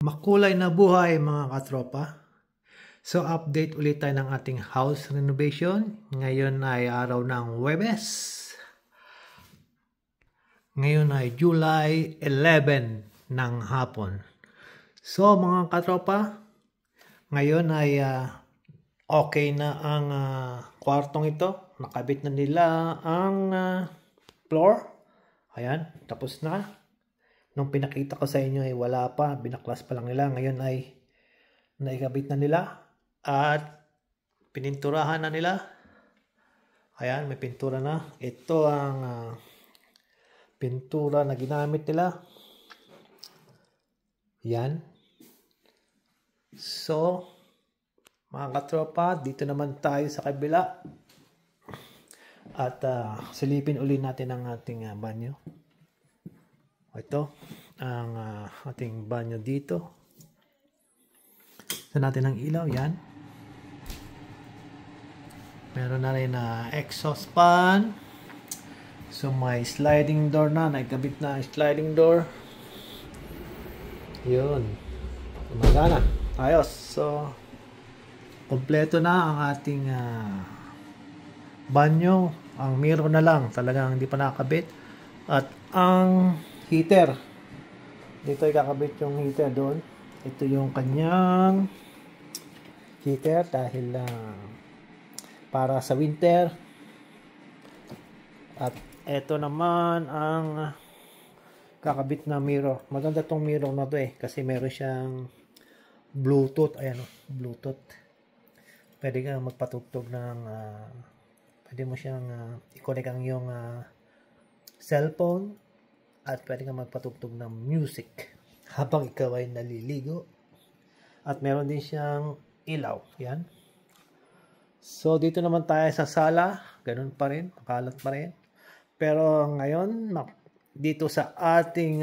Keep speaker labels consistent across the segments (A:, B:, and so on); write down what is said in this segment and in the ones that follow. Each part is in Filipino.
A: Makulay na buhay mga katropa. So update ulit tayo ng ating house renovation. Ngayon ay araw ng Huwebes. Ngayon ay July 11 ng hapon. So mga katropa, ngayon ay okay na ang kwartong ito. Nakabit na nila ang floor. Ayan, tapos na. Nung pinakita ko sa inyo ay wala pa, binaklas pa lang nila. Ngayon ay naikabit na nila at pininturahan na nila. Ayan, may pintura na. Ito ang pintura na ginamit nila. Yan. So, mga katropa, dito naman tayo sa kabila. At silipin uli natin ang ating banyo. Ito ang ating banyo dito. Ito natin ang ilaw, yan. Meron na rin na exhaust fan. So may sliding door na, naikabit na sliding door. Yun. Gumagana. Ayos. So kompleto na ang ating banyo. Ang mirror na lang, talagang hindi pa nakakabit. At ang heater. Dito ay kakabit yung heater doon. Ito yung kanyang heater dahil para sa winter. At ito naman ang kakabit na mirror. Maganda tong mirror na to kasi meron siyang Bluetooth. Ayan o, Bluetooth. Pwede kang magpatugtog ng pwede mo siyang i-connect ang iyong cellphone. At pwede kang magpatugtog ng music habang ikaw ay naliligo. At meron din siyang ilaw. Yan. So, dito naman tayo sa sala. Ganun pa rin. Makalat pa rin. Pero ngayon, dito sa ating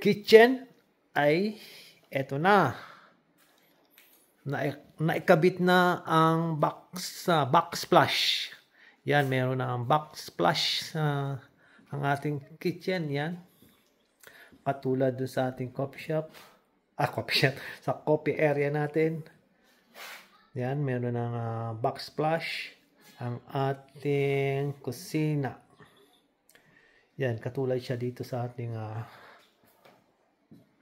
A: kitchen ay eto na. Naikabit na ang backsplash. Yan, meron na ang backsplash sa ang ating kitchen, yan. Katulad doon sa ating coffee shop. Sa coffee area natin. Yan, meron ng backsplash. Ang ating kusina. Yan, katulad siya dito sa ating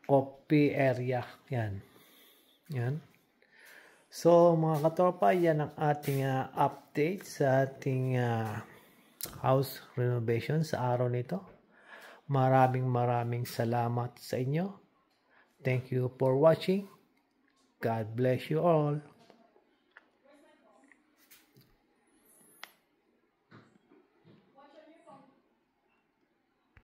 A: coffee area. Yan. Yan. So, mga katropa, yan ang ating update sa ating house renovation sa araw nito. Maraming salamat sa inyo. Thank you for watching. God bless you all.